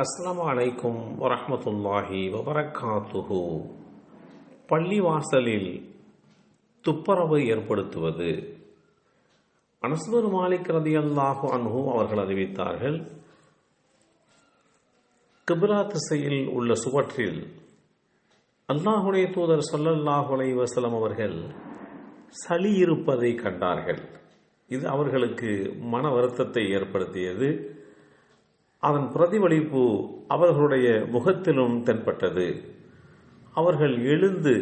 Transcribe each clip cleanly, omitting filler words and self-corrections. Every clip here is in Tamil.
அஸ்ஸலாமு அலைக்கும் வரஹ்மத்துல்லாஹி வபரகாத்துஹு. பள்ளிவாசலில் துப்புரவு ஏற்படுத்துவது. அனஸ் பின் மாலிக் ரலியல்லாஹு அன்ஹு அவர்கள் அறிவித்தார்கள், கிப்லா திசையில் உள்ள சுவற்றில் அல்லாஹுடைய தூதர் ஸல்லல்லாஹு அலைஹி வஸல்லம் அவர்கள் சளி இருப்பதை கண்டார்கள். இது அவர்களுக்கு மன வருத்தத்தை ஏற்படுத்தியது. அதன் பிரதிபலிப்பு அவர்களுடைய முகத்திலும் தென்பட்டது. அவர்கள் எழுந்து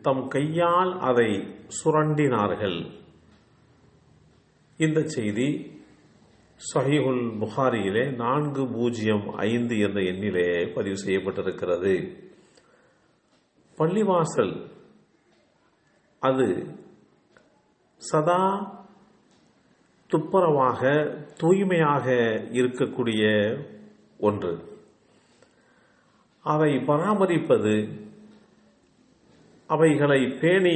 தம் கையால் அதை சுரண்டினார்கள். இந்த செய்தி ஸஹீஹுல் புகாரியிலே 405 என்ற எண்ணிலே பதிவு செய்யப்பட்டிருக்கிறது. பள்ளிவாசல் அது சதா துப்புரவாக தூய்மையாக இருக்கக்கூடிய ஒன்று. அதை பராமரிப்பது, அவைகளை பேணி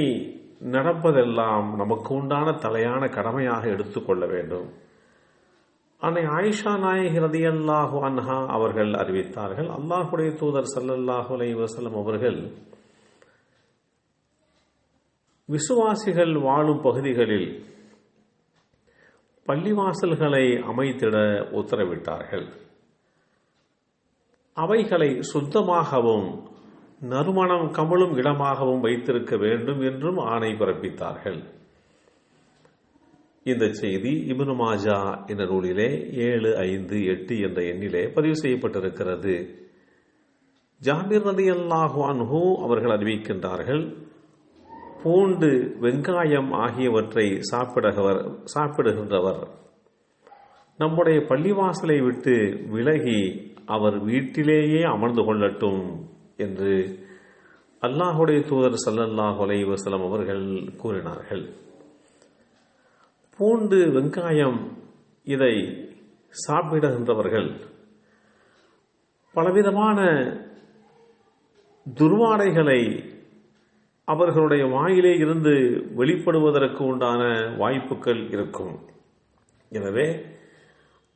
நடப்பதெல்லாம் நமக்கு உண்டான தலையான கடமையாக எடுத்துக்கொள்ள வேண்டும். அன்னை ஆயிஷா நாயகி ரலியல்லாஹு அன்ஹா அவர்கள் அறிவித்தார்கள், அல்லாஹுடைய தூதர் ஸல்லல்லாஹு அலைஹி வஸல்லம் அவர்கள் விசுவாசிகள் வாழும் பகுதிகளில் பள்ளிவாசல்களை அமைத்திட உத்தரவிட்டார்கள். அவைகளை சுத்தமாகவும் நறுமணம் கமழும் இடமாகவும் வைத்திருக்க வேண்டும் என்றும் ஆணை பிறப்பித்தார்கள். இந்த செய்தி இப்னு மாஜா என்ற நூலிலே 758 என்ற எண்ணிலே பதிவு செய்யப்பட்டிருக்கிறது. ஜாபிர் ரலியல்லாஹு அன்ஹு அவர்கள் அறிவிக்கின்றார்கள், பூண்டு, வெங்காயம் ஆகியவற்றை சாப்பிடுகின்றவர் நம்முடைய பள்ளிவாசலை விட்டு விலகி அவர் வீட்டிலேயே அமர்ந்து கொள்ளட்டும் என்று அல்லாஹுடைய தூதர் ஸல்லல்லாஹு அலைஹி வஸல்லம் அவர்கள் கூறினார்கள். பூண்டு, வெங்காயம் இதை சாப்பிடுகின்றவர்கள் பலவிதமான துர்வாடைகளை அவர்களுடைய வாயிலே இருந்து வெளிப்படுவதற்கு உண்டான வாய்ப்புகள் இருக்கும். எனவே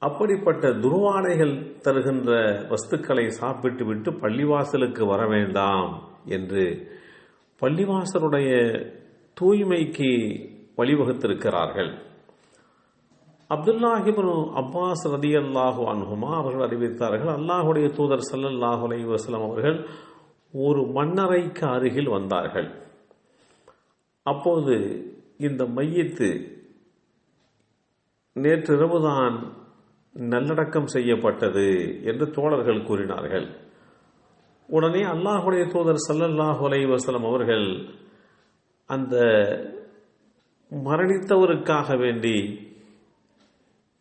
அப்படிப்பட்ட துர்வாடைகள் தருகின்ற வஸ்துக்களை சாப்பிட்டு விட்டு பள்ளிவாசலுக்கு வர வேண்டாம் என்று பள்ளிவாசலுடைய தூய்மைக்கு வழிவகுத்திருக்கிறார்கள். அப்துல்லாஹ் இப்னு அப்பாஸ் ரலியல்லாஹு அன்ஹுமா அவர்கள் அறிவித்தார்கள், அல்லாஹுடைய தூதர் ஸல்லல்லாஹு அலைஹி வஸல்லம் அவர்கள் ஒரு மண்ணறைக்கு அருகில் வந்தார்கள். அப்போது இந்த மையத்து நேற்றிரவுதான் நல்லடக்கம் செய்யப்பட்டது என்று தோழர்கள் கூறினார்கள். உடனே அல்லாஹுடைய தூதர் ஸல்லல்லாஹு அலைஹி வஸல்லம் அவர்கள் அந்த மரணித்தவருக்காக வேண்டி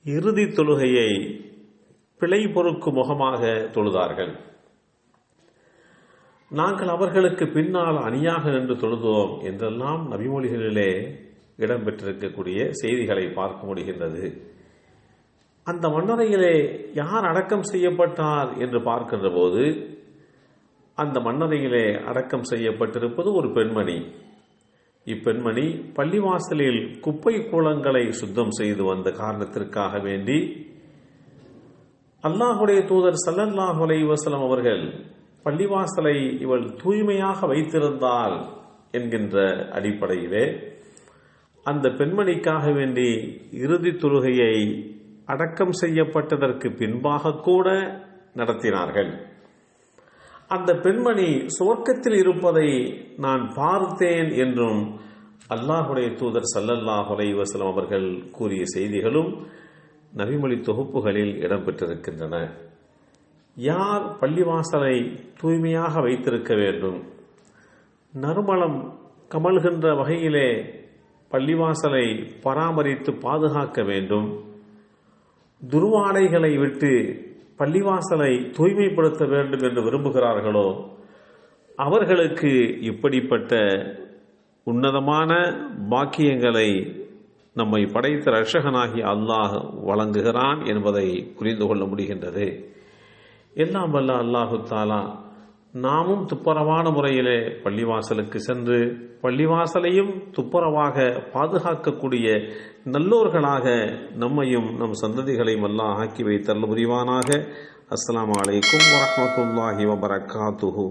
இறுதி தொழுகையை பிழை பொறுக்கும் முகமாக தொழுதார்கள். நாங்கள் அவர்களுக்கு பின்னால் அணியாக நின்று தொழுதோம் என்றெல்லாம் நபிமொழிகளிலே இடம்பெற்றிருக்கக்கூடிய செய்திகளை பார்க்க முடிகின்றது. அந்த மண்ணறையிலே யார் அடக்கம் செய்யப்பட்டார் என்று பார்க்கின்ற போது அந்த மண்ணறையிலே அடக்கம் செய்யப்பட்டிருப்பது ஒரு பெண்மணி. இப்பெண்மணி பள்ளிவாசலில் குப்பை கூளங்களை சுத்தம் செய்து வந்த காரணத்திற்காக வேண்டி அல்லாஹுடைய தூதர் ஸல்லல்லாஹு அலைஹி வஸல்லம் அவர்கள் பள்ளிவாசலை இவள் தூய்மையாக வைத்திருந்தாள் என்கின்ற அடிப்படையிலே அந்த பெண்மணிக்காக வேண்டி இறுதி தொழுகையை அடக்கம் செய்யப்பட்டதற்கு பின்பாக கூட நடத்தினார்கள். அந்த பெண்மணி சுவர்க்கத்தில் இருப்பதை நான் பார்த்தேன் என்றும் அல்லாஹுடைய தூதர் ஸல்லல்லாஹு அலைஹி வஸல்லம் அவர்கள் கூறிய செய்திகளும் நபிமொழி தொகுப்புகளில் இடம்பெற்றிருக்கின்றன. யார் பள்ளிவாசலை தூய்மையாக வைத்திருக்க வேண்டும், நறுமணம் கமழ்கின்ற வகையிலே பள்ளிவாசலை பராமரித்து பாதுகாக்க வேண்டும், துர்வாடைகளை விட்டு பள்ளிவாசலை தூய்மைப்படுத்த வேண்டும் என்று விரும்புகிறார்களோ அவர்களுக்கு இப்படிப்பட்ட உன்னதமான பாக்கியங்களை நம்மை படைத்த ரட்சகனாகி அல்லாஹ் வழங்குகிறான் என்பதை புரிந்து கொள்ள முடிகின்றது. எல்லாம் வல்ல அல்லாஹு தாலா நாமும் துப்புரவான முறையிலே பள்ளிவாசலுக்கு சென்று பள்ளிவாசலையும் துப்புரவாக பாதுகாக்கக்கூடிய நல்லோர்களாக நம்மையும் நம் சந்ததிகளையும் அல்லாஹ் ஆக்கி வைத்தருள் புரிவானாக. அஸ்ஸலாமு அலைக்கும் வரஹ்மத்துல்லாஹி வபரகாத்துஹு.